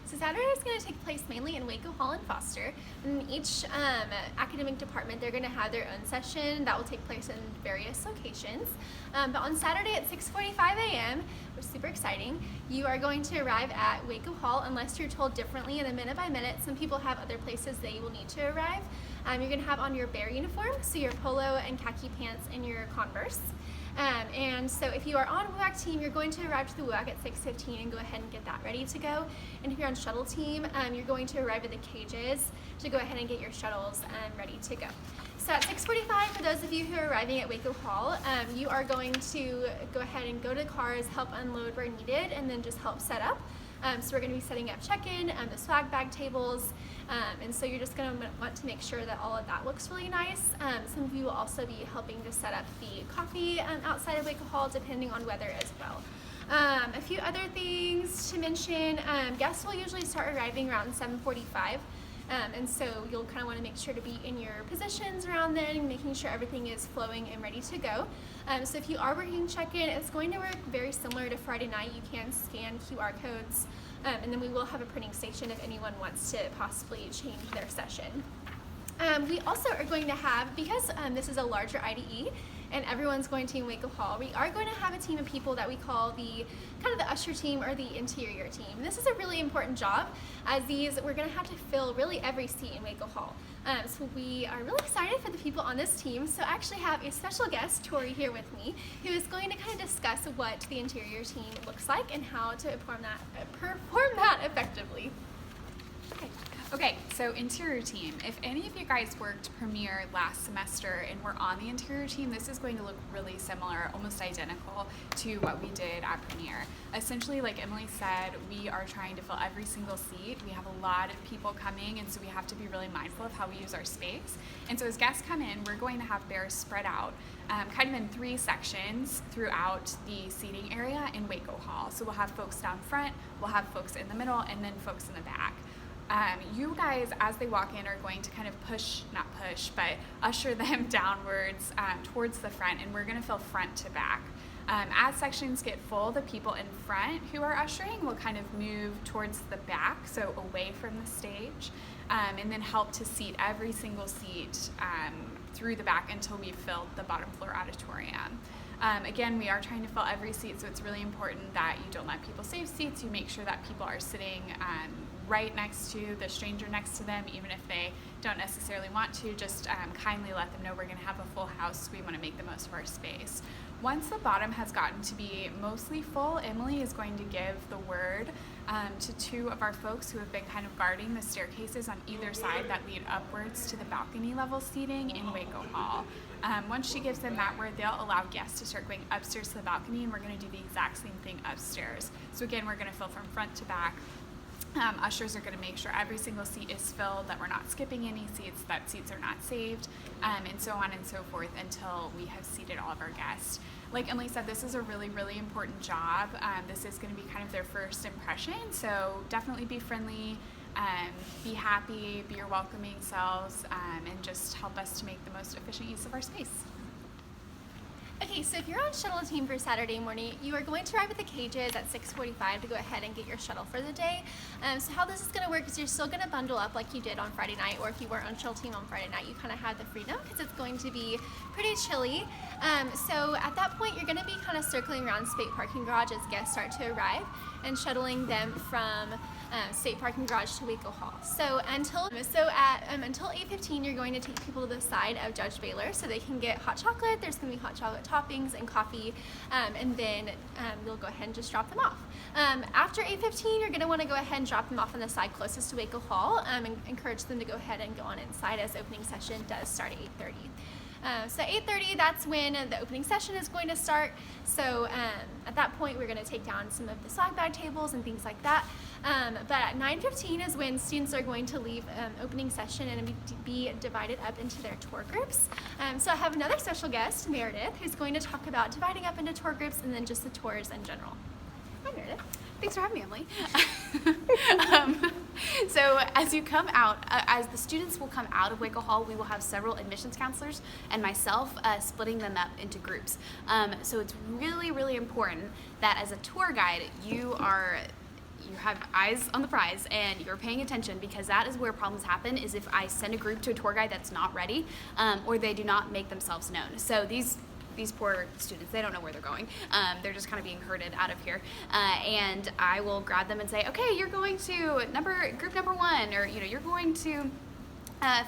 So Saturday is going to take place mainly in Waco Hall and Foster. In each academic department, they're going to have their own session that will take place in various locations. But on Saturday at 6:45 a.m., which is super exciting, you are going to arrive at Waco Hall unless you're told differently in a minute by minute. Some people have other places they will need to arrive. You're going to have on your Bear uniform, so your polo and khaki pants and your Converse. And so if you are on WUAC team, you're going to arrive to the WUAC at 6:15 and go ahead and get that ready to go. And if you're on shuttle team, you're going to arrive at the cages to go ahead and get your shuttles ready to go. So at 6:45, for those of you who are arriving at Waco Hall, you are going to go ahead and go to cars, help unload where needed, and then just help set up. So we're going to be setting up check-in, the swag bag tables, and so you're just going to want to make sure that all of that looks really nice. Some of you will also be helping to set up the coffee outside of Waco Hall, depending on weather as well. A few other things to mention, guests will usually start arriving around 7:45. And so you'll kind of want to make sure to be in your positions around then, making sure everything is flowing and ready to go. So if you are working check-in, it's going to work very similar to Friday night. You can scan QR codes, and then we will have a printing station if anyone wants to possibly change their session. We also are going to have, because this is a larger I2E and everyone's going to Waco Hall, we are going to have a team of people that we call the kind of the usher team or the interior team. This is a really important job, as we're going to have to fill really every seat in Waco Hall. So we are really excited for the people on this team. So I actually have a special guest, Tori, here with me, who is going to kind of discuss what the interior team looks like and how to perform that effectively. Okay, so interior team. If any of you guys worked Premiere last semester and were on the interior team, this is going to look really similar, almost identical to what we did at Premiere. Essentially, like Emily said, we are trying to fill every single seat. We have a lot of people coming, and so we have to be really mindful of how we use our space. And so as guests come in, we're going to have bears spread out kind of in 3 sections throughout the seating area in Waco Hall. So we'll have folks down front, we'll have folks in the middle, and then folks in the back. You guys, as they walk in, are going to kind of but usher them downwards towards the front, and we're going to fill front to back. As sections get full, the people in front who are ushering will kind of move towards the back, so away from the stage, and then help to seat every single seat through the back until we've filled the bottom floor auditorium. Again, we are trying to fill every seat, so it's really important that you don't let people save seats. You make sure that people are sitting right next to the stranger next to them, even if they don't necessarily want to. Just kindly let them know we're going to have a full house. We want to make the most of our space. Once the bottom has gotten to be mostly full, Emily is going to give the word to 2 of our folks who have been kind of guarding the staircases on either side that lead upwards to the balcony level seating in Waco Hall. Once she gives them that word, they'll allow guests to start going upstairs to the balcony, and we're going to do the exact same thing upstairs. So again, we're going to fill from front to back. Ushers are going to make sure every single seat is filled, that we're not skipping any seats, that seats are not saved, and so on and so forth until we have seated all of our guests. Like Emily said, this is a really, really important job. This is going to be kind of their first impression, so definitely be friendly, be happy, be your welcoming selves, and just help us to make the most efficient use of our space. Okay, so if you're on shuttle team for Saturday morning, you are going to arrive at the cages at 6:45 to go ahead and get your shuttle for the day. So how this is going to work is you're still going to bundle up like you did on Friday night, or if you were on shuttle team on Friday night, you kind of had the freedom because it's going to be pretty chilly. So at that point, you're going to be kind of circling around State Parking Garage as guests start to arrive and shuttling them from State Parking Garage to Waco Hall. So until 8:15, you're going to take people to the side of Judge Baylor so they can get hot chocolate. There's going to be hot chocolate toppings and coffee, and then we'll go ahead and just drop them off. After 8:15, you're going to want to go ahead and drop them off on the side closest to Waco Hall, and encourage them to go ahead and go on inside as opening session does start at 8:30. So 8:30, that's when the opening session is going to start. So at that point, we're going to take down some of the swag bag tables and things like that. But at 9:15 is when students are going to leave opening session and be divided up into their tour groups. So I have another special guest, Meredith, who's going to talk about dividing up into tour groups and then just the tours in general. Hi, Meredith. Thanks for having me, Emily. So as you come out, as the students will come out of Waco Hall, we will have several admissions counselors and myself splitting them up into groups. So it's really, really important that as a tour guide, you are you have eyes on the prize and you're paying attention, because that is where problems happen, is if I send a group to a tour guide that's not ready, or they do not make themselves known. So these poor students, they don't know where they're going. They're just kind of being herded out of here. And I will grab them and say, okay, you're going to group number 1, or you're going to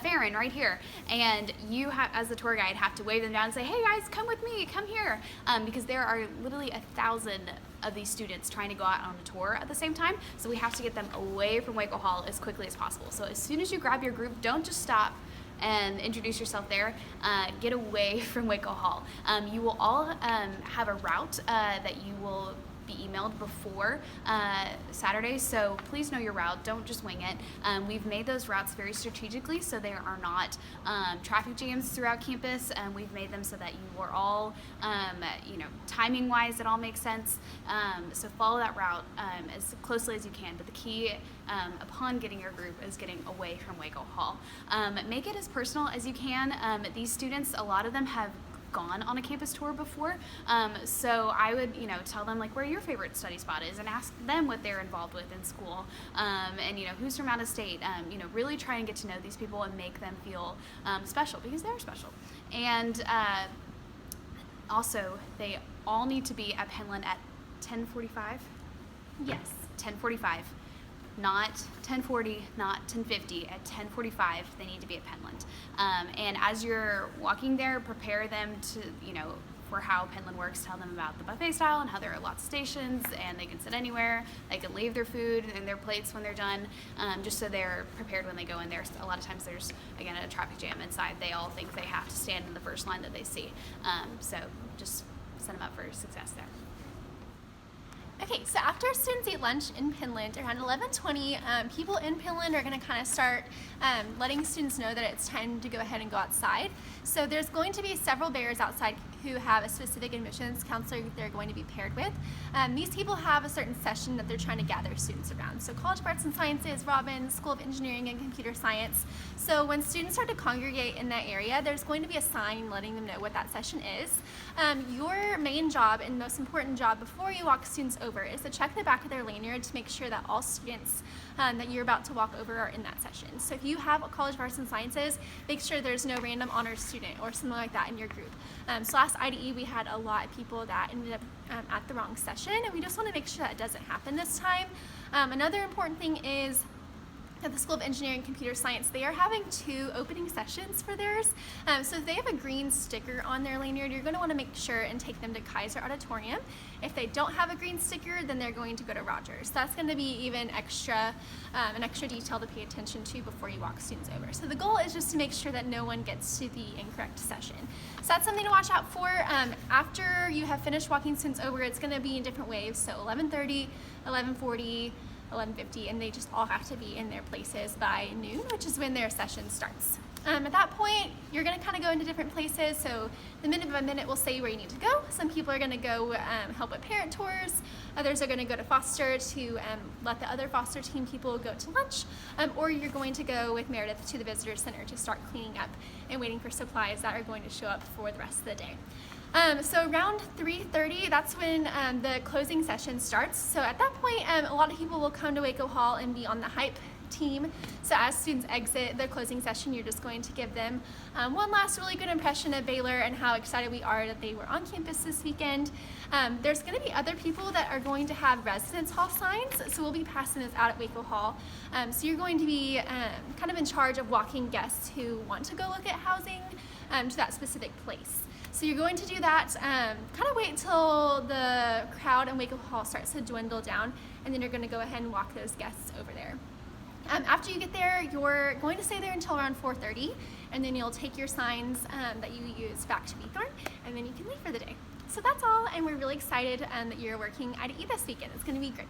Farron right here, and you as the tour guide have to wave them down and say, hey guys, come with me, come here, because there are literally 1,000 of these students trying to go out on a tour at the same time, so we have to get them away from Waco Hall as quickly as possible. So as soon as you grab your group, don't just stop and introduce yourself there. Get away from Waco Hall. You will all have a route that you will be emailed before Saturday, so please know your route. Don't just wing it. We've made those routes very strategically so there are not traffic jams throughout campus, and we've made them so that you are all, timing wise, it all makes sense. So follow that route as closely as you can, but the key upon getting your group is getting away from Waco Hall. Make it as personal as you can. These students, a lot of them have gone on a campus tour before, so I would tell them like where your favorite study spot is and ask them what they're involved with in school, and who's from out of state. Really try and get to know these people and make them feel special, because they're special. And also they all need to be at Penland at 10:45. Yes. 10:45. Not 10:40, not 10:50. At 10:45, they need to be at Penland. And as you're walking there, prepare them to, for how Penland works. Tell them about the buffet style and how there are lots of stations and they can sit anywhere. They can leave their food and their plates when they're done, just so they're prepared when they go in there. A lot of times there's, again, a traffic jam inside. They all think they have to stand in the first line that they see. So just set them up for success there. Okay, so after students eat lunch in Penland, around 11:20, people in Penland are going to kind of start letting students know that it's time to go ahead and go outside. So there's going to be several bears outside who have a specific admissions counselor they're going to be paired with. These people have a certain session that they're trying to gather students around. So College of Arts and Sciences, Robbins, School of Engineering and Computer Science. So when students start to congregate in that area, there's going to be a sign letting them know what that session is. Your main job and most important job before you walk students over is to check the back of their lanyard to make sure that all students that you're about to walk over are in that session. So if you have a College of Arts and Sciences, make sure there's no random honors student or something like that in your group. So last I2E we had a lot of people that ended up at the wrong session, and we just want to make sure that doesn't happen this time. Another important thing is at the School of Engineering and Computer Science, they are having 2 opening sessions for theirs. So if they have a green sticker on their lanyard, you're going to want to make sure and take them to Kaiser Auditorium. If they don't have a green sticker, then they're going to go to Rogers. That's going to be even an extra detail to pay attention to before you walk students over. So the goal is just to make sure that no one gets to the incorrect session. So that's something to watch out for. After you have finished walking students over, it's going to be in different waves. So 11:30, 11:40, 11:50, and they just all have to be in their places by noon, which is when their session starts. At that point, you're going to kind of go into different places. So the minute by minute will say where you need to go. Some people are going to go help with parent tours. Others are going to go to foster to let the other foster team people go to lunch. Or you're going to go with Meredith to the visitor center to start cleaning up and waiting for supplies that are going to show up for the rest of the day. So around 3:30, that's when the closing session starts. So at that point, a lot of people will come to Waco Hall and be on the hype team. So as students exit the closing session, you're just going to give them one last really good impression of Baylor and how excited we are that they were on campus this weekend. There's going to be other people that are going to have residence hall signs, so we'll be passing those out at Waco Hall. So you're going to be kind of in charge of walking guests who want to go look at housing to that specific place. So you're going to do that, kind of wait until the crowd in Waco Hall starts to dwindle down, and then you're going to go ahead and walk those guests over there. After you get there, you're going to stay there until around 4:30, and then you'll take your signs that you use back to Beathorn, and then you can leave for the day. So that's all, and we're really excited that you're working I2E this weekend. It's going to be great.